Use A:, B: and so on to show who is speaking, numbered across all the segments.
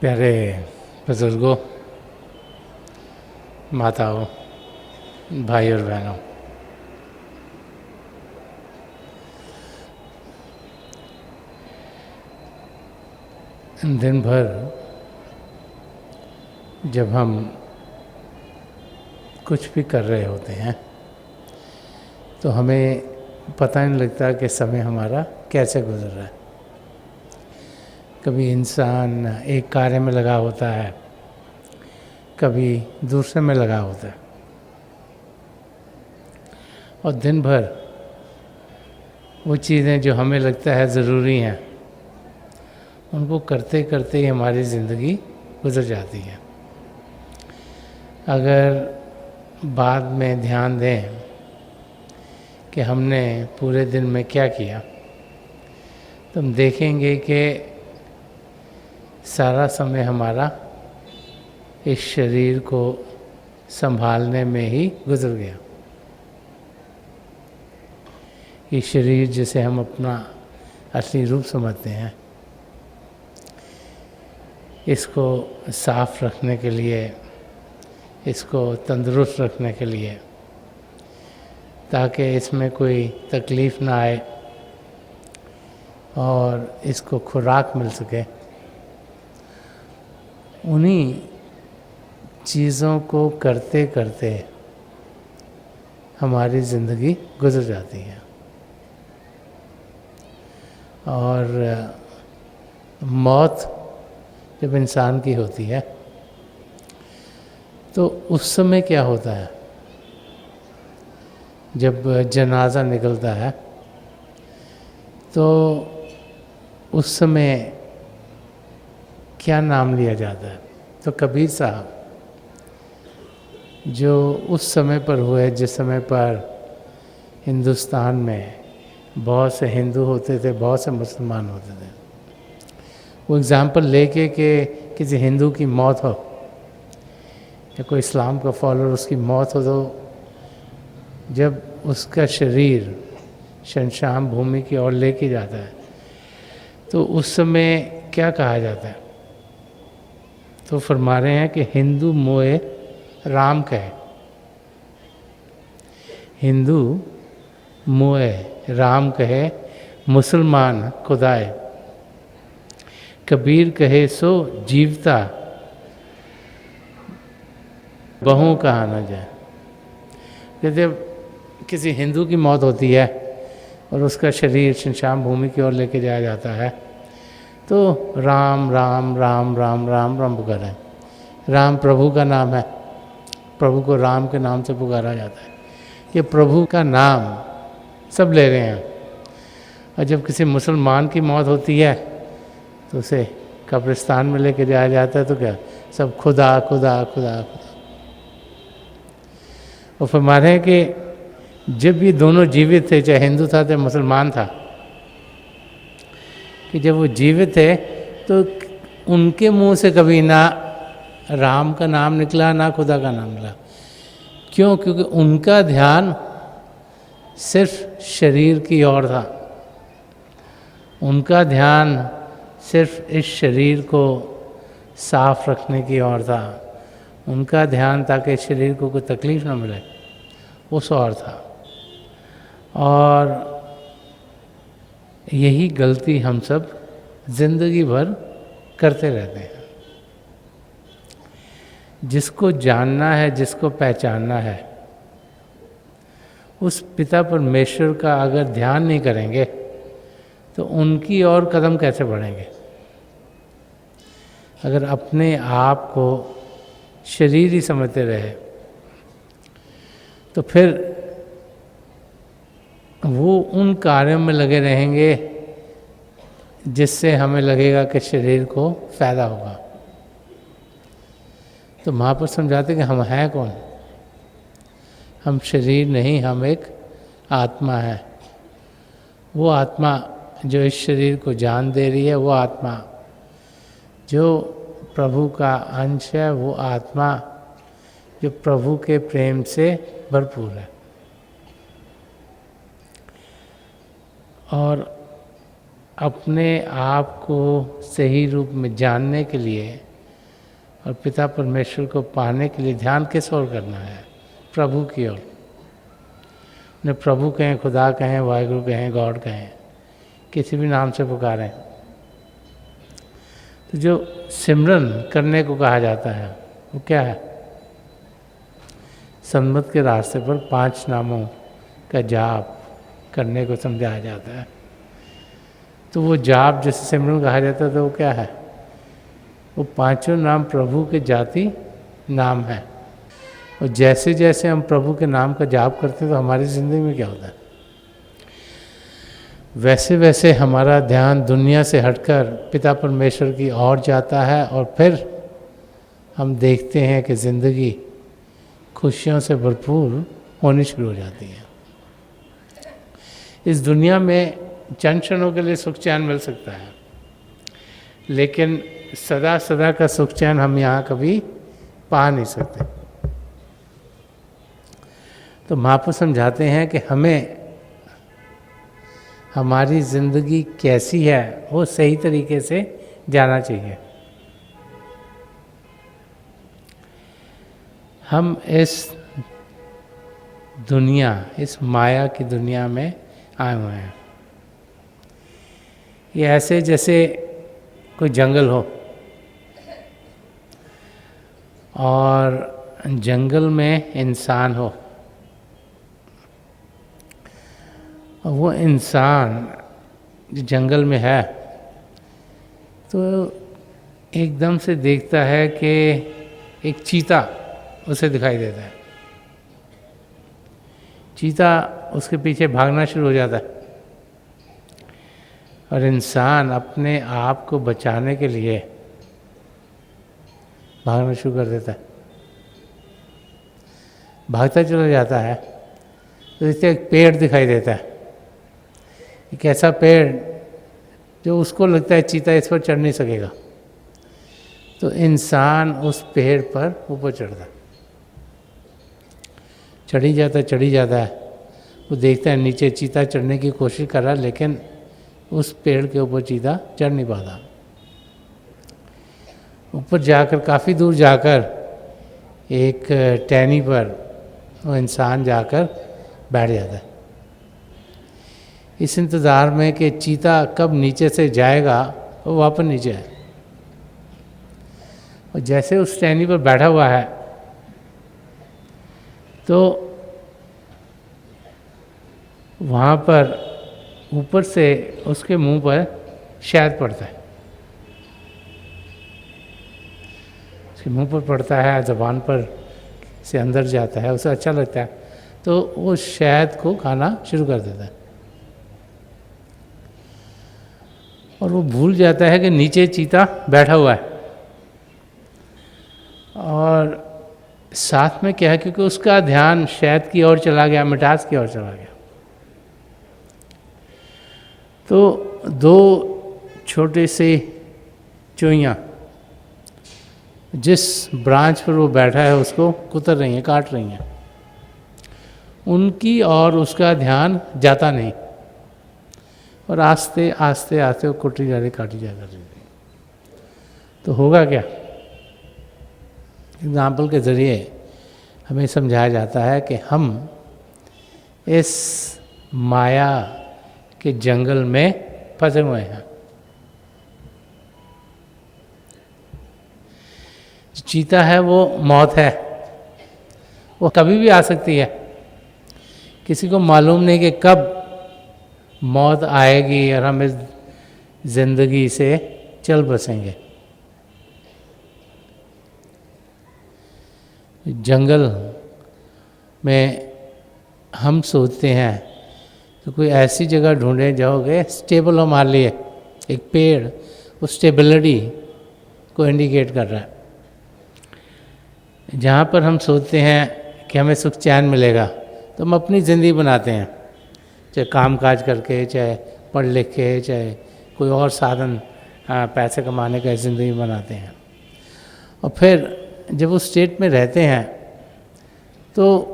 A: प्यारे बुजुर्गों, माताओं, भाई और बहनों, दिन भर जब हम कुछ भी कर रहे होते हैं तो हमें पता नहीं लगता कि समय हमारा कैसे गुजर रहा है। कभी इंसान एक कार्य में लगा होता है, कभी दूसरे में लगा होता है, और दिन भर वो चीज़ें जो हमें लगता है ज़रूरी हैं उनको करते करते ही हमारी ज़िंदगी गुजर जाती है। अगर बाद में ध्यान दें कि हमने पूरे दिन में क्या किया तो हम देखेंगे कि सारा समय हमारा इस शरीर को संभालने में ही गुजर गया। ये शरीर जिसे हम अपना असली रूप समझते हैं, इसको साफ रखने के लिए, इसको तंदुरुस्त रखने के लिए, ताकि इसमें कोई तकलीफ़ ना आए और इसको खुराक मिल सके, उन्हीं चीज़ों को करते करते हमारी ज़िंदगी गुजर जाती है। और मौत जब इंसान की होती है तो उस समय क्या होता है, जब जनाजा निकलता है तो उस समय क्या नाम लिया जाता है? तो कबीर साहब जो उस समय पर हुए जिस समय पर हिंदुस्तान में बहुत से हिंदू होते थे, बहुत से मुसलमान होते थे, वो एग्ज़ाम्पल लेके कि किसी हिंदू की मौत हो या कोई इस्लाम का फॉलोअर उसकी मौत हो तो जब उसका शरीर शमशान भूमि की ओर लेके जाता है तो उस समय क्या कहा जाता है? तो फरमा रहे हैं कि हिंदू मोए राम कहे, हिंदू मोए राम कहे, मुसलमान खुदाए, कबीर कहे सो जीवता बहु कहा न जाए। जब किसी हिंदू की मौत होती है और उसका शरीर शमशान भूमि की ओर लेके जाया जाता है तो राम राम राम राम राम राम पुकारा है। राम प्रभु का नाम है, प्रभु को राम के नाम से पुकारा जाता है। ये प्रभु का नाम सब ले रहे हैं। और जब किसी मुसलमान की मौत होती है तो उसे कब्रिस्तान में लेके जाया जाता है तो क्या सब खुदा खुदा खुदा खुदा। और फरमा रहे हैं कि जब ये दोनों जीवित थे, चाहे हिंदू था चाहे मुसलमान था, कि जब वो जीवित थे तो उनके मुंह से कभी ना राम का नाम निकला ना खुदा का नाम निकला। क्यों? क्योंकि उनका ध्यान सिर्फ शरीर की ओर था, उनका ध्यान सिर्फ इस शरीर को साफ रखने की ओर था, उनका ध्यान ताकि शरीर को कोई तकलीफ़ ना मिले उस ओर था। और यही गलती हम सब जिंदगी भर करते रहते हैं। जिसको जानना है, जिसको पहचानना है, उस पिता परमेश्वर का अगर ध्यान नहीं करेंगे तो उनकी ओर कदम कैसे बढ़ेंगे? अगर अपने आप को शरीर ही समझते रहे तो फिर वो उन कार्यों में लगे रहेंगे जिससे हमें लगेगा कि शरीर को फ़ायदा होगा। तो महापुरुष समझाते कि हम हैं कौन? हम शरीर नहीं, हम एक आत्मा है। वो आत्मा जो इस शरीर को जान दे रही है, वो आत्मा जो प्रभु का अंश है, वो आत्मा जो प्रभु के प्रेम से भरपूर है। और अपने आप को सही रूप में जानने के लिए और पिता परमेश्वर को पाने के लिए ध्यान किस ओर करना है? प्रभु की ओर। उन्हें प्रभु कहें, खुदा कहें, वाहिगुरु कहें, गॉड कहें, किसी भी नाम से पुकारें। तो जो सिमरन करने को कहा जाता है वो क्या है? सन्मत के रास्ते पर 5 नामों का जाप करने को समझाया जाता है। तो वो जाप जैसे सिमरन कहा जाता है, तो वो क्या है? वो 5 नाम प्रभु के जाति नाम है। और जैसे जैसे हम प्रभु के नाम का जाप करते हैं तो हमारी ज़िंदगी में क्या होता है? वैसे वैसे हमारा ध्यान दुनिया से हटकर पिता परमेश्वर की ओर जाता है और फिर हम देखते हैं कि ज़िंदगी खुशियों से भरपूर होनी शुरू हो जाती है। इस दुनिया में चंद क्षणों के लिए सुख चैन मिल सकता है, लेकिन सदा सदा का सुख चैन हम यहाँ कभी पा नहीं सकते। तो महाप्रभु समझाते हैं कि हमें हमारी ज़िंदगी कैसी है वो सही तरीके से जाना चाहिए। हम इस दुनिया, इस माया की दुनिया में आए हुए हैं। ये ऐसे जैसे कोई जंगल हो और जंगल में इंसान हो, और वो इंसान जो जंगल में है तो एकदम से देखता है कि एक चीता उसे दिखाई देता है। चीता उसके पीछे भागना शुरू हो जाता है और इंसान अपने आप को बचाने के लिए भागना शुरू कर देता है। भागता चला जाता है तो इससे एक पेड़ दिखाई देता है, एक ऐसा पेड़ जो उसको लगता है चीता इस पर चढ़ नहीं सकेगा। तो इंसान उस पेड़ पर ऊपर चढ़ता है, चढ़ी जाता है। वो देखता है नीचे चीता चढ़ने की कोशिश कर रहा है, लेकिन उस पेड़ के ऊपर चीता चढ़ नहीं पाता। ऊपर जाकर, काफ़ी दूर जाकर एक टहनी पर वो इंसान जाकर बैठ जाता है, इस इंतज़ार में कि चीता कब नीचे से जाएगा वो वापस नीचे आए। और जैसे उस टहनी पर बैठा हुआ है तो वहाँ पर ऊपर से उसके मुंह पर शहद पड़ता है, उसके मुंह पर पड़ता है, ज़बान पर से अंदर जाता है, उसे अच्छा लगता है तो वो शहद को खाना शुरू कर देता है। और वो भूल जाता है कि नीचे चीता बैठा हुआ है। और साथ में क्या है, क्योंकि उसका ध्यान शहद की ओर चला गया, मिठास की ओर चला गया। तो 2 छोटे से चूहियाँ जिस ब्रांच पर वो बैठा है उसको कुतर रही हैं, काट रही हैं। उनकी और उसका ध्यान जाता नहीं और आस्ते आस्ते आस्ते वो काटी जा रही। तो होगा क्या? एग्जाम्पल के ज़रिए हमें समझाया जाता है कि हम इस माया के जंगल में फंसे हुए हैं। चीता है वो मौत है, वो कभी भी आ सकती है। किसी को मालूम नहीं कि कब मौत आएगी और हम इस ज़िंदगी से चल बसेंगे। जंगल में हम सोचते हैं तो कोई ऐसी जगह ढूंढे जाओगे स्टेबल हो, हमारे लिए एक पेड़ वो स्टेबिलिटी को इंडिकेट कर रहा है, जहाँ पर हम सोचते हैं कि हमें सुख चैन मिलेगा तो हम अपनी ज़िंदगी बनाते हैं, चाहे काम काज करके, चाहे पढ़ लिख के, चाहे कोई और साधन पैसे कमाने का ज़िंदगी बनाते हैं। और फिर जब उस स्टेट में रहते हैं तो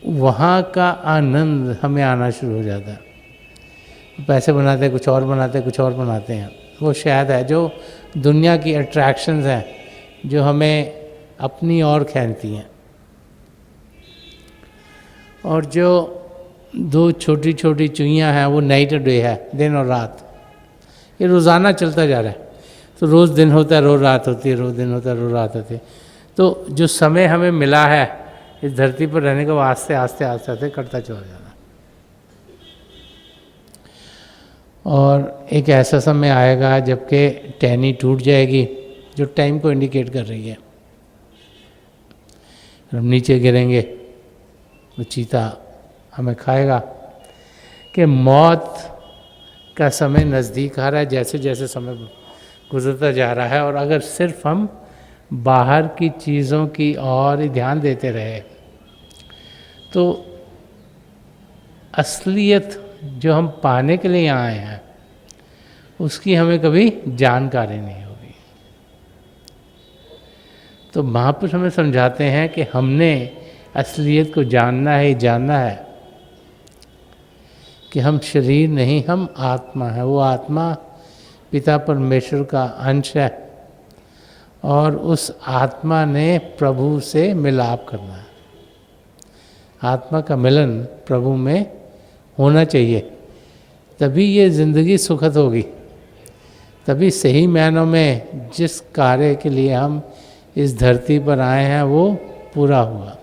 A: वहाँ का आनंद हमें आना शुरू हो जाता है। पैसे बनाते हैं, कुछ और बनाते हैं, कुछ और बनाते हैं। वो शायद है जो दुनिया की अट्रैक्शंस हैं, जो हमें अपनी ओर खींचती हैं, और जो दो छोटी छोटी चुईयाँ हैं वो नाइट और डे है, दिन और रात, ये रोज़ाना चलता जा रहा है। तो रोज़ दिन होता है, रोज़ रात होती है, रोज़ दिन होता है, रोज़ रात होती है। तो जो समय हमें मिला है इस धरती पर रहने का, वो आस्ते आस्ते आस्ते आस्ते कटता चला जा रहा है। और एक ऐसा समय आएगा जबकि टहनी टूट जाएगी जो टाइम को इंडिकेट कर रही है। हम नीचे गिरेंगे तो चीता हमें खाएगा। कि मौत का समय नज़दीक आ रहा है जैसे जैसे समय गुजरता जा रहा है। और अगर सिर्फ हम बाहर की चीज़ों की ओर ही ध्यान देते रहे तो असलियत जो हम पाने के लिए यहाँ आए हैं उसकी हमें कभी जानकारी नहीं होगी। तो महापुरुष हमें समझाते हैं कि हमने असलियत को जानना है, जानना है कि हम शरीर नहीं, हम आत्मा है। वो आत्मा पिता परमेश्वर का अंश है और उस आत्मा ने प्रभु से मिलाप करना है। आत्मा का मिलन प्रभु में होना चाहिए, तभी ये ज़िंदगी सुखद होगी, तभी सही मायनों में जिस कार्य के लिए हम इस धरती पर आए हैं वो पूरा हुआ।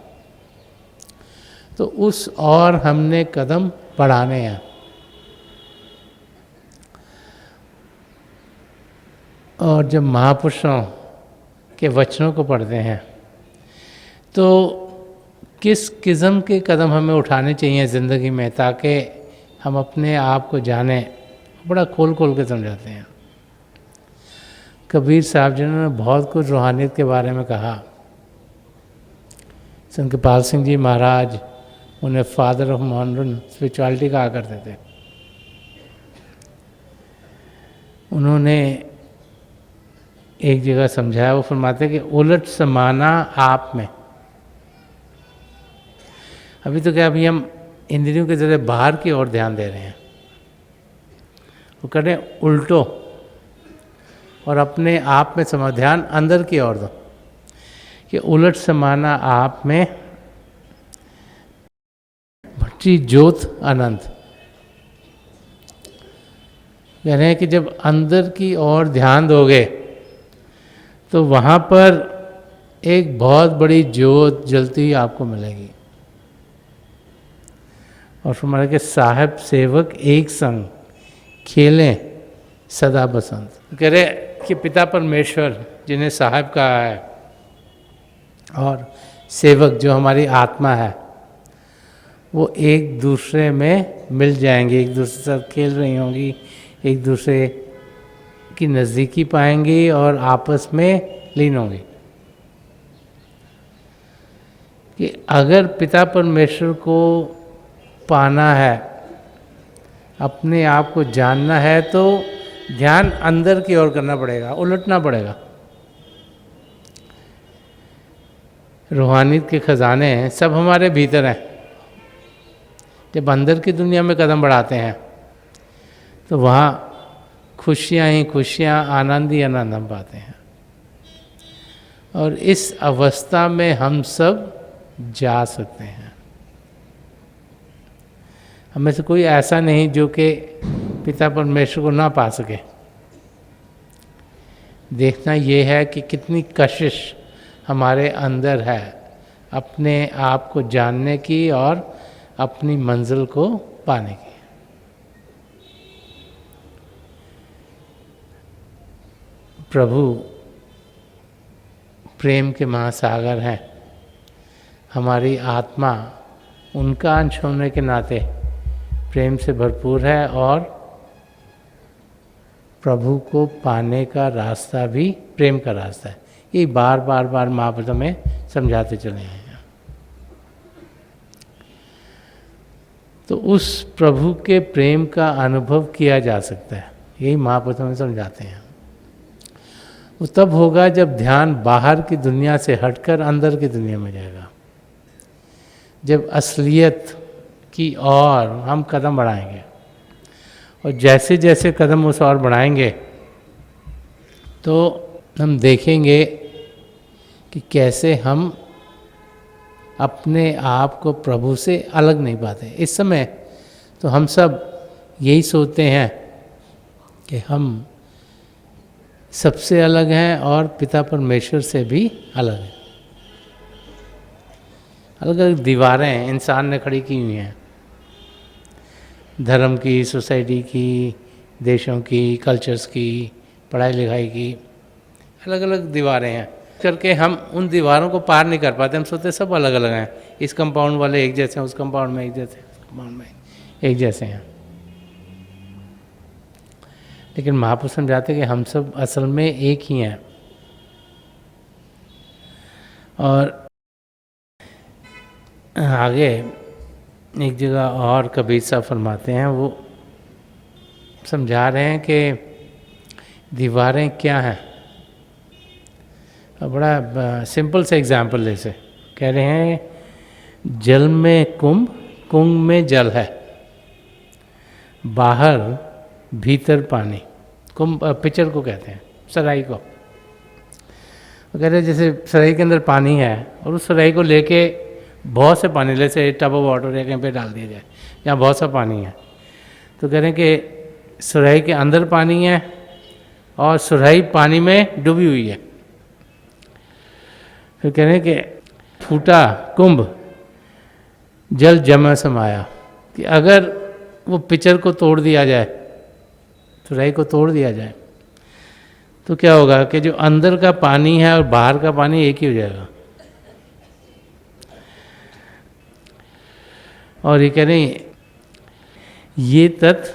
A: तो उस और हमने कदम बढ़ाने हैं। और जब महापुरुषों के वचनों को पढ़ते हैं तो किस किस्म के कदम हमें उठाने चाहिए ज़िंदगी में ताकि हम अपने आप को जानें, बड़ा खोल खोल के समझाते हैं। कबीर साहब जी ने बहुत कुछ रूहानियत के बारे में कहा। संत कृपाल सिंह जी महाराज उन्हें फादर ऑफ मॉडर्न स्पिरिचुअलिटी कहा करते थे। उन्होंने एक जगह समझाया, वो फरमाते कि उलट समाना आप में। अभी तो क्या, अभी हम इंद्रियों के जरिए बाहर की ओर ध्यान दे रहे हैं, वो करें उल्टो और अपने आप में समा, ध्यान अंदर की ओर दो कि उलट समाना आप में भट्टी ज्योत अनंत। कह रहे हैं कि जब अंदर की ओर ध्यान दोगे तो वहाँ पर एक बहुत बड़ी ज्योत जलती हुई आपको मिलेगी। और हमारे के साहब सेवक एक संग खेलें सदा बसंत। कह रहे कि पिता परमेश्वर जिन्हें साहब कहा है और सेवक जो हमारी आत्मा है वो एक दूसरे में मिल जाएंगे, एक दूसरे के साथ खेल रही होंगी, एक दूसरे की नज़दीकी पाएंगी और आपस में लीन होंगी। कि अगर पिता परमेश्वर को पाना है, अपने आप को जानना है तो ध्यान अंदर की ओर करना पड़ेगा, उलटना पड़ेगा। रूहानियत के खजाने हैं सब हमारे भीतर हैं। जब अंदर की दुनिया में कदम बढ़ाते हैं तो वहाँ खुशियाँ ही खुशियाँ, आनंद ही आनंद हम पाते हैं। और इस अवस्था में हम सब जा सकते हैं। हमें से कोई ऐसा नहीं जो कि पिता परमेश्वर को ना पा सके। देखना ये है कि कितनी कशिश हमारे अंदर है अपने आप को जानने की और अपनी मंजिल को पाने की। प्रभु प्रेम के महासागर हैं। हमारी आत्मा उनका अंश होने के नाते प्रेम से भरपूर है और प्रभु को पाने का रास्ता भी प्रेम का रास्ता है। ये बार बार बार महापुरुष में समझाते चले हैं। तो उस प्रभु के प्रेम का अनुभव किया जा सकता है, यही महापुरुष में समझाते हैं। वो तब होगा जब ध्यान बाहर की दुनिया से हटकर अंदर की दुनिया में जाएगा, जब असलियत की ओर हम कदम बढ़ाएंगे। और जैसे जैसे कदम उस ओर बढ़ाएंगे तो हम देखेंगे कि कैसे हम अपने आप को प्रभु से अलग नहीं पाते। इस समय तो हम सब यही सोचते हैं कि हम सबसे अलग हैं और पिता परमेश्वर से भी अलग हैं। अलग अलग दीवारें इंसान ने खड़ी की हुई हैं, धर्म की, सोसाइटी की, देशों की, कल्चर्स की, पढ़ाई लिखाई की, अलग अलग दीवारें हैं करके हम उन दीवारों को पार नहीं कर पाते। हम सोचते सब अलग अलग हैं, इस कंपाउंड वाले एक जैसे हैं, उस कंपाउंड में एक जैसे हैं, उस कंपाउंड में एक जैसे हैं। लेकिन महापुरुष समझाते कि हम सब असल में एक ही हैं। और आगे एक जगह और कबीर साहब फरमाते हैं, वो समझा रहे हैं कि दीवारें क्या हैं। और बड़ा सिंपल सा एग्जाम्पल जैसे कह रहे हैं, जल में कुंभ, कुंभ में जल है, बाहर भीतर पानी। कुंभ पिक्चर को कहते हैं, सराय को। वो कह रहे हैं जैसे सराय के अंदर पानी है और उस सराय को लेके बहुत से पानी, जैसे टब ऑफ वाटर या कहीं पे डाल दिया जाए, यहाँ बहुत सा पानी है, तो कह रहे हैं कि सुराही के अंदर पानी है और सुराही पानी में डूबी हुई है। फिर कह रहे हैं कि फूटा कुंभ जल जमा समाया, कि अगर वो पिक्चर को तोड़ दिया जाए, सुराही को तोड़ दिया जाए, तो क्या होगा कि जो अंदर का पानी है और बाहर का पानी एक ही हो जाएगा। और ये कह रहे हैं ये तत्व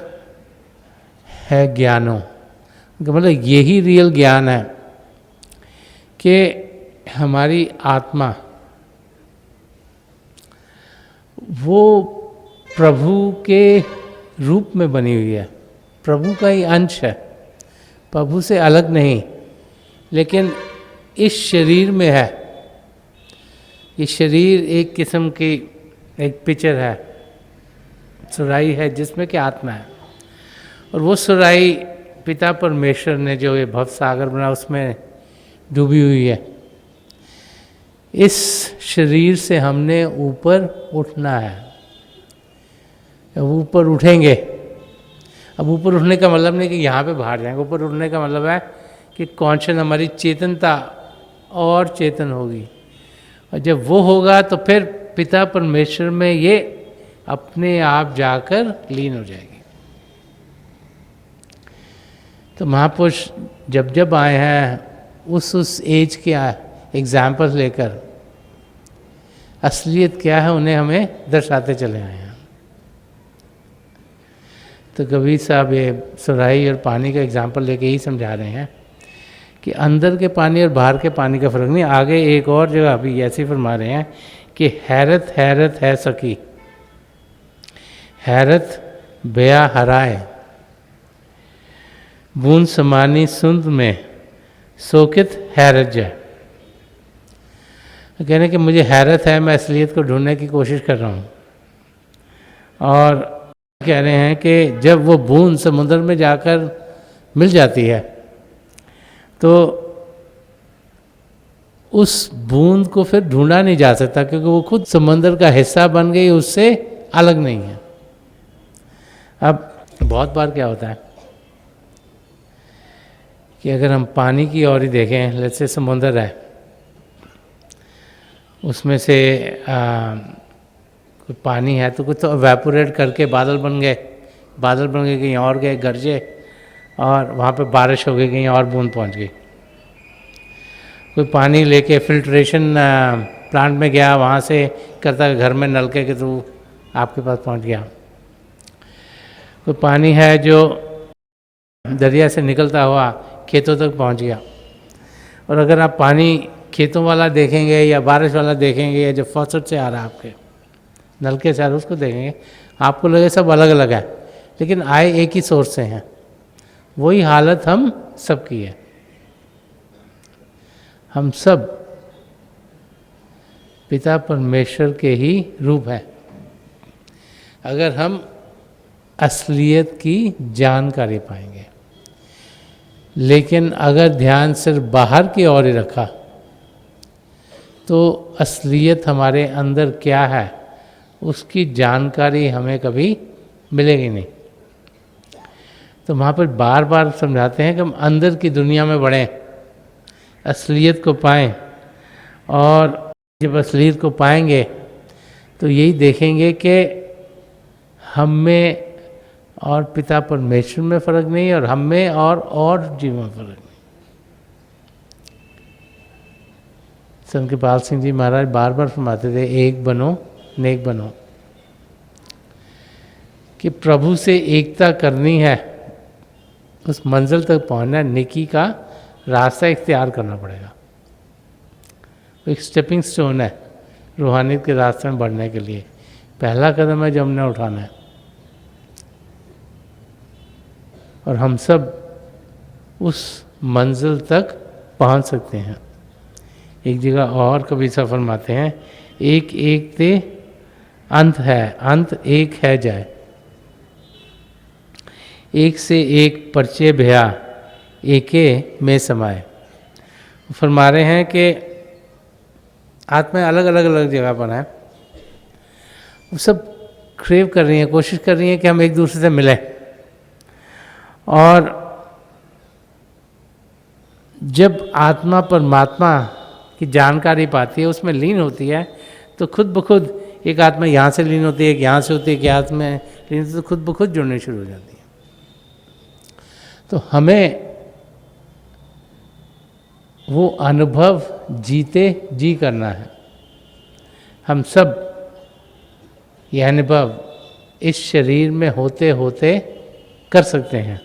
A: है ज्ञानों, मतलब यही रियल ज्ञान है कि हमारी आत्मा वो प्रभु के रूप में बनी हुई है, प्रभु का ही अंश है, प्रभु से अलग नहीं, लेकिन इस शरीर में है। ये शरीर एक किस्म की एक पिक्चर है, सुराही है जिसमें कि आत्मा है, और वो सुराही पिता परमेश्वर ने जो ये भव सागर बना उसमें डूबी हुई है। इस शरीर से हमने ऊपर उठना है, अब ऊपर उठेंगे। अब ऊपर उठने का मतलब नहीं कि यहाँ पे बाहर जाएंगे, ऊपर उठने का मतलब है कि कॉन्शियस हमारी चेतनता और चेतन होगी, और जब वो होगा तो फिर पिता परमेश्वर में ये अपने आप जाकर लीन हो जाएगी। तो महापुरुष जब जब आए हैं उस एज के एग्जाम्पल लेकर असलियत क्या है उन्हें हमें दर्शाते चले आए हैं। तो कबीर साहब ये सुराही और पानी का एग्जाम्पल लेके ही समझा रहे हैं कि अंदर के पानी और बाहर के पानी का फर्क नहीं। आगे एक और जगह अभी ऐसे ही फरमा रहे हैं कि हैरत हैरत है सकी, हैरत बया हराए, बूंद समानी सुंद में सोकित हैरत जाए। कहने कि मुझे हैरत है, मैं असलियत को ढूंढने की कोशिश कर रहा हूँ। और कह रहे हैं कि जब वो बूंद समुद्र में जाकर मिल जाती है तो उस बूंद को फिर ढूंढा नहीं जा सकता, क्योंकि वो खुद समुद्र का हिस्सा बन गई, उससे अलग नहीं है। अब बहुत बार क्या होता है कि अगर हम पानी की ओर ही देखें, जैसे समुद्र है, उसमें से कोई पानी है तो कुछ तो एवेपोरेट करके बादल बन गए, बादल बन गए कहीं और गए गरजे, और वहाँ पे बारिश हो गई, कहीं और बूंद पहुँच गई। कोई पानी लेके फिल्ट्रेशन प्लांट में गया, वहाँ से करता घर में नलके के थ्रू आपके पास पहुँच गया। कोई पानी है जो दरिया से निकलता हुआ खेतों तक पहुँच गया। और अगर आप पानी खेतों वाला देखेंगे या बारिश वाला देखेंगे या जो फौसट से आ रहा है आपके नलके से आ रहा है उसको देखेंगे, आपको लगे सब अलग अलग है, लेकिन आए एक ही सोर्स से हैं। वही हालत हम सबकी है। हम सब पिता परमेश्वर के ही रूप हैं, अगर हम असलियत की जानकारी पाएंगे। लेकिन अगर ध्यान सिर्फ बाहर की ओर ही रखा तो असलियत हमारे अंदर क्या है उसकी जानकारी हमें कभी मिलेगी नहीं। तो वहाँ पर बार बार समझाते हैं कि हम अंदर की दुनिया में बढ़ें, असलियत को पाएं, और जब असलियत को पाएंगे तो यही देखेंगे कि हम में और पिता परमेश्वर में फ़र्क नहीं, और हम में और जीवों में फ़र्क नहीं। संत कृपाल सिंह जी महाराज बार बार फरमाते थे, एक बनो नेक बनो। कि प्रभु से एकता करनी है, उस मंजिल तक पहुंचना, नेकी का रास्ता इख्तियार करना पड़ेगा। एक स्टेपिंग स्टोन है रूहानियत के रास्ते में बढ़ने के लिए, पहला कदम है जो हमने उठाना है। और हम सब उस मंजिल तक पहुंच सकते हैं। एक जगह और कभी सफर फरमाते हैं, एक एक ते अंत है, अंत एक है जाए, एक से एक परचे भया एके में समाए। फरमा रहे हैं कि आत्मा अलग अलग अलग जगह पर है, वो सब क्रेव कर रही हैं, कोशिश कर रही हैं कि हम एक दूसरे से मिलें। और जब आत्मा परमात्मा की जानकारी पाती है, उसमें लीन होती है, तो खुद ब खुद एक आत्मा यहाँ से लीन होती है, एक यहाँ से होती है, एक यहाँ में लीन होती है, तो खुद ब खुद जुड़ने शुरू हो जाती है। तो हमें वो अनुभव जीते जी करना है। हम सब ये अनुभव इस शरीर में होते होते कर सकते हैं।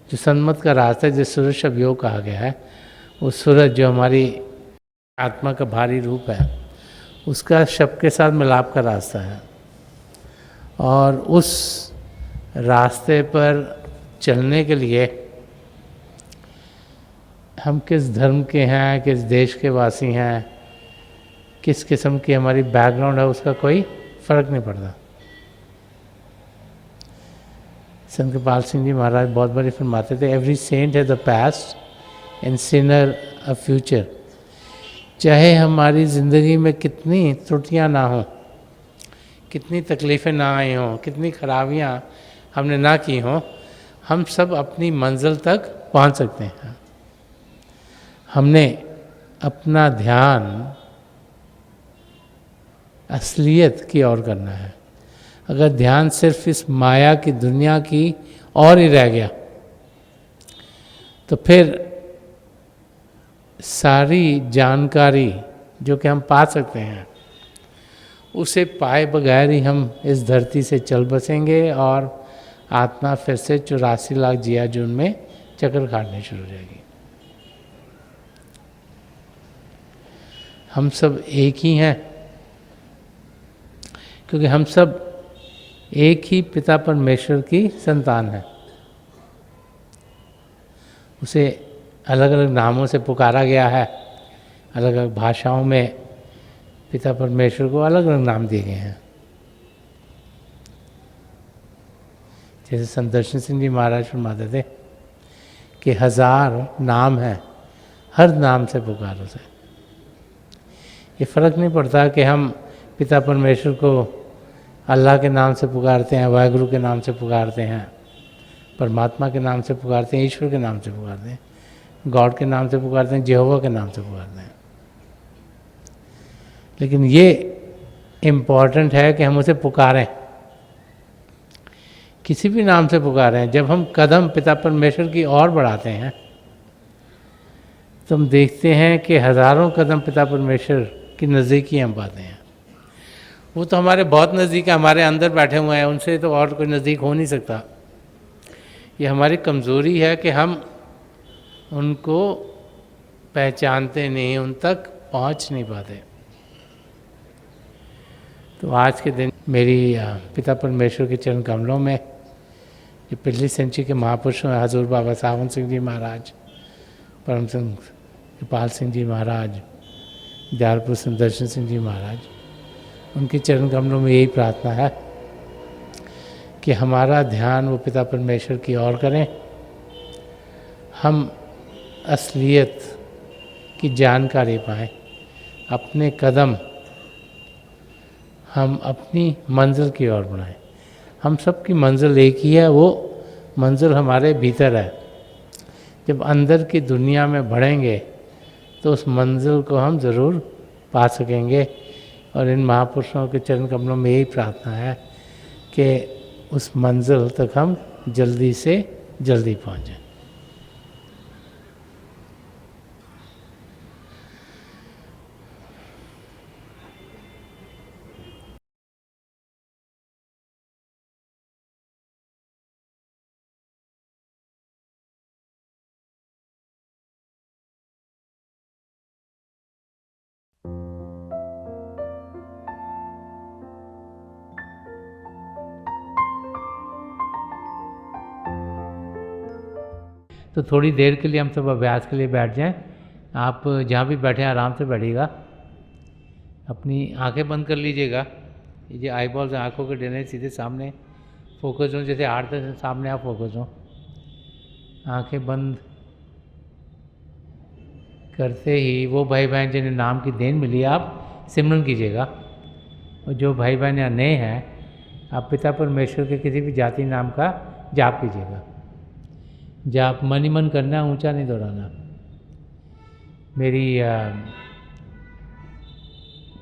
A: जो सन्मत का रास्ता है, जिस सूरज शब योग कहा गया है, वो सूरज जो हमारी आत्मा का भारी रूप है, उसका शब के साथ मिलाप का रास्ता है। और उस रास्ते पर चलने के लिए हम किस धर्म के हैं, किस देश के वासी हैं, किस किस्म की हमारी बैकग्राउंड है, उसका कोई फर्क नहीं पड़ता। संत कृपाल सिंह जी महाराज बहुत बारी फरमाते थे, every saint has a past and sinner a future. चाहे हमारी ज़िंदगी में कितनी त्रुटियां ना हों, कितनी तकलीफ़ें ना आई हों, कितनी खराबियां हमने ना की हों, हम सब अपनी मंजिल तक पहुंच सकते हैं। हमने अपना ध्यान असलियत की ओर करना है। अगर ध्यान सिर्फ इस माया की दुनिया की और ही रह गया, तो फिर सारी जानकारी जो कि हम पा सकते हैं, उसे पाए बगैर ही हम इस धरती से चल बसेंगे, और आत्मा फिर से 84 लाख जिया जून में चक्कर काटने शुरू हो जाएगी। हम सब एक ही हैं, क्योंकि हम सब एक ही पिता परमेश्वर की संतान है। उसे अलग अलग नामों से पुकारा गया है, अलग अलग भाषाओं में पिता परमेश्वर को अलग अलग नाम दिए गए हैं। जैसे संत दर्शन सिंह जी महाराज फरमाते थे कि 1000 नाम हैं, हर नाम से पुकारो उसे। ये फ़र्क नहीं पड़ता कि हम पिता परमेश्वर को अल्लाह के नाम से पुकारते हैं, वाहिगुरु के नाम से पुकारते हैं, परमात्मा के नाम से पुकारते हैं, ईश्वर के नाम से पुकारते हैं, गॉड के नाम से पुकारते हैं, यहोवा के नाम से पुकारते हैं। लेकिन ये इम्पॉर्टेंट है कि हम उसे पुकारें, किसी भी नाम से पुकारें। जब हम कदम पिता परमेश्वर की ओर बढ़ाते हैं, तो हम देखते हैं कि हज़ारों कदम पिता परमेश्वर की नज़दीकी हम पाते हैं। वो तो हमारे बहुत नज़दीक है, हमारे अंदर बैठे हुए हैं, उनसे तो और कोई नज़दीक हो नहीं सकता। ये हमारी कमज़ोरी है कि हम उनको पहचानते नहीं, उन तक पहुंच नहीं पाते। तो आज के दिन मेरी पिता परमेश्वर के चरण कमलों में जो पिछली सेंचुरी के महापुरुष हैं, हजूर बाबा सावन सिंह जी महाराज, परम संत कृपाल सिंह जी महाराज, दयालपुर संत दर्शन सिंह जी महाराज, उनके चरण कमलों में यही प्रार्थना है कि हमारा ध्यान वो पिता परमेश्वर की ओर करें, हम असलियत की जानकारी पाएं, अपने कदम हम अपनी मंजिल की ओर बढ़ाएं। हम सब की मंजिल एक ही है, वो मंजिल हमारे भीतर है। जब अंदर की दुनिया में बढ़ेंगे तो उस मंजिल को हम ज़रूर पा सकेंगे। और इन महापुरुषों के चरण कमलों में यही प्रार्थना है कि उस मंजिल तक हम जल्दी से जल्दी पहुँचें। तो थोड़ी देर के लिए हम सब अभ्यास के लिए बैठ जाएं। आप जहाँ भी बैठे हैं आराम से बैठिएगा, अपनी आंखें बंद कर लीजिएगा। ये जो आई बॉल्स आँखों के डरने सीधे सामने फोकस हो, जैसे हार्ट से सामने आप फोकस हो। आंखें बंद करते ही वो भाई बहन जिन्हें नाम की देन मिली आप सिमरन कीजिएगा। और जो भाई बहन यहाँ नए हैं, आप पिता परमेश्वर के किसी भी जाति नाम का जाप कीजिएगा। जाप मन ही मन करना, ऊंचा नहीं दोहराना। मेरी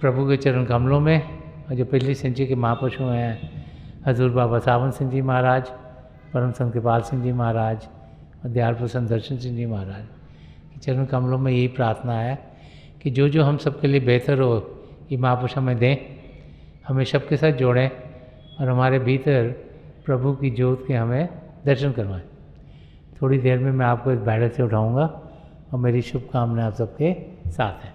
A: प्रभु के चरण कमलों में और जो पिछली संचय के महापुरुष हैं, हजूर बाबा सावन सिंह जी महाराज, परम संत कृपाल सिंह जी महाराज और दयाल प्रसन्न दर्शन सिंह जी महाराज के चरण कमलों में यही प्रार्थना है कि जो जो हम सबके लिए बेहतर हो, ये महापुरुष हमें दें, हमें सबके साथ जोड़ें और हमारे भीतर प्रभु की ज्योत के हमें दर्शन करवाएं। थोड़ी देर में मैं आपको इस बैठक से उठाऊंगा और मेरी शुभकामनाएं आप सबके साथ हैं।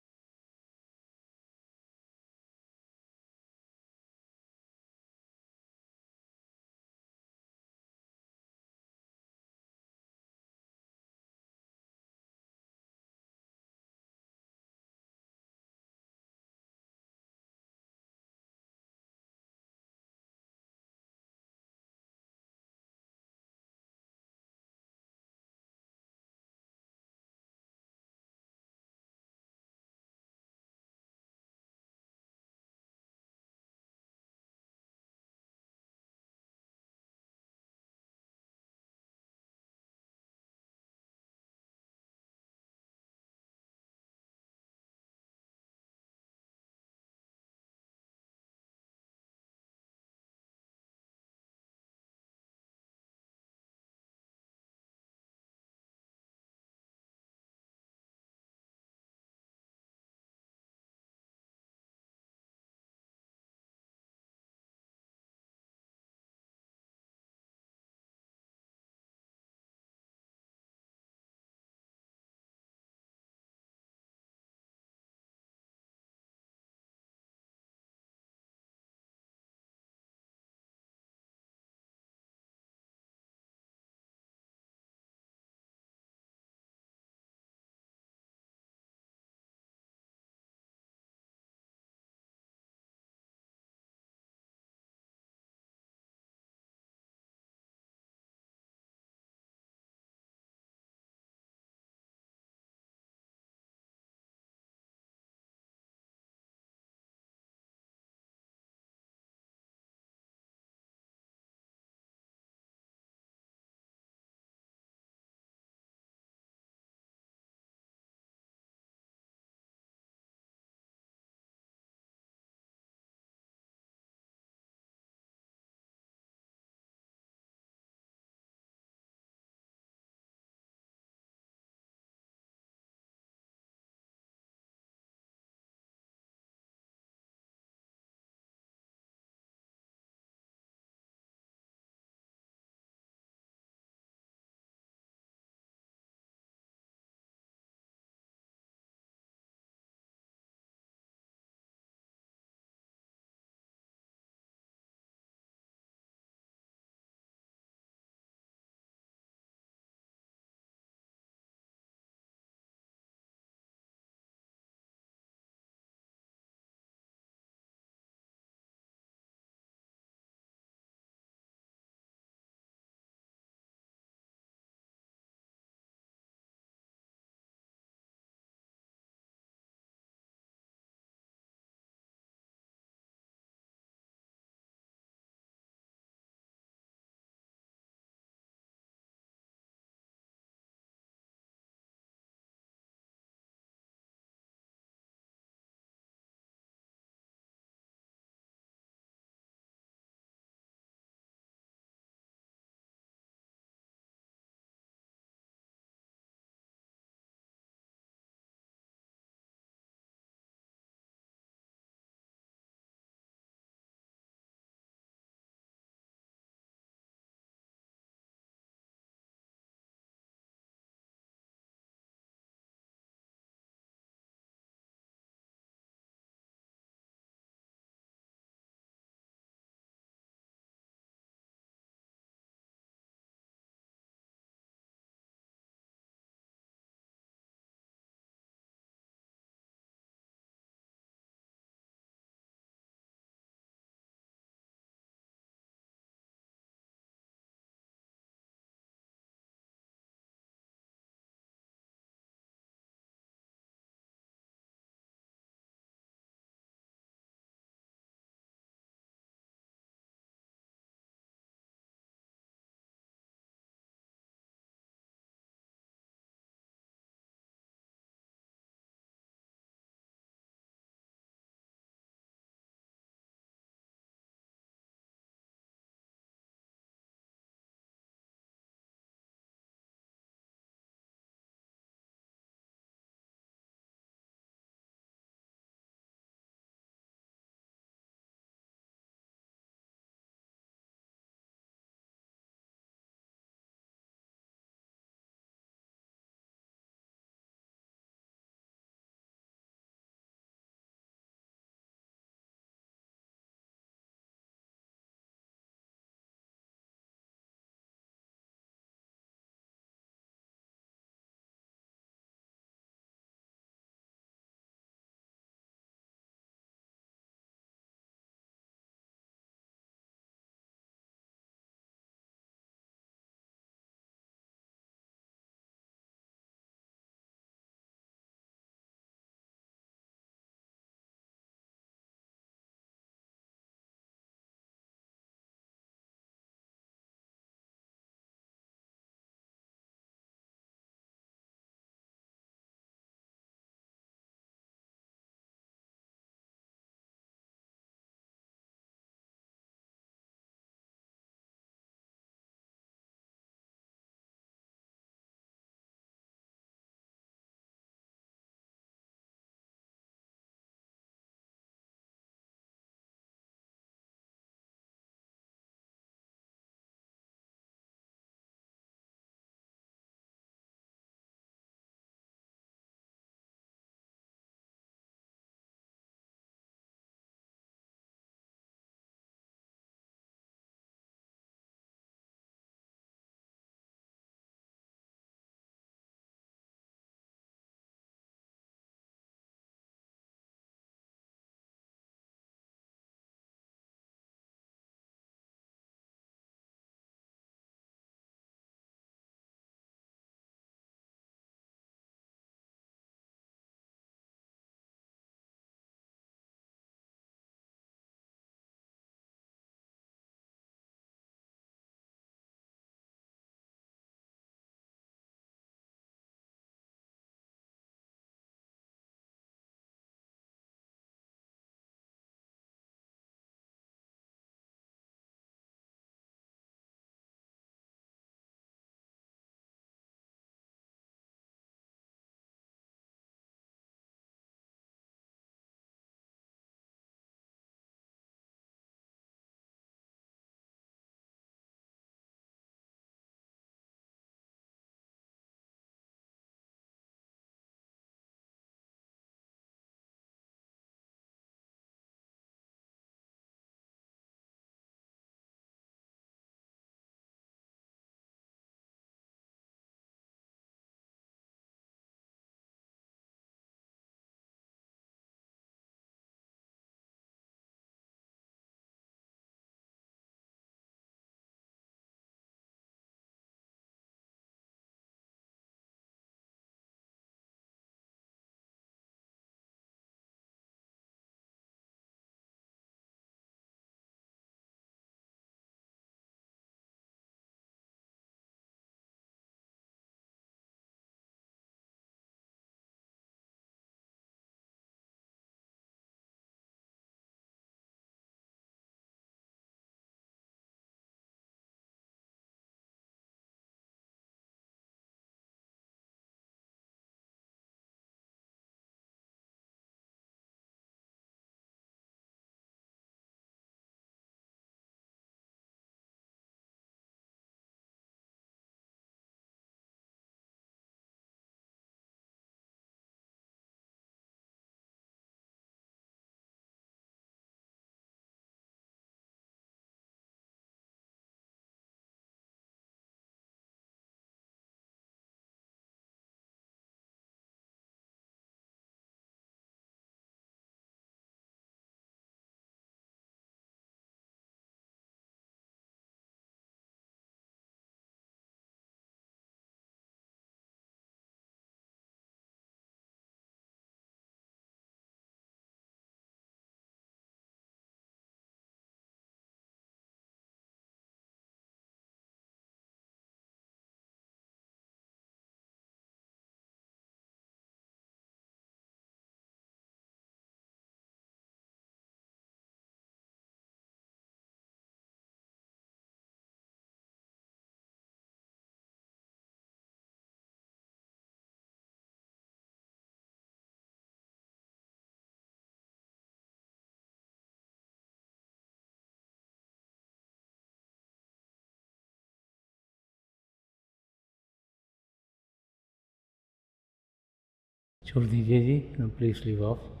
A: छोड़ दीजिए जी, प्लीज लीव ऑफ।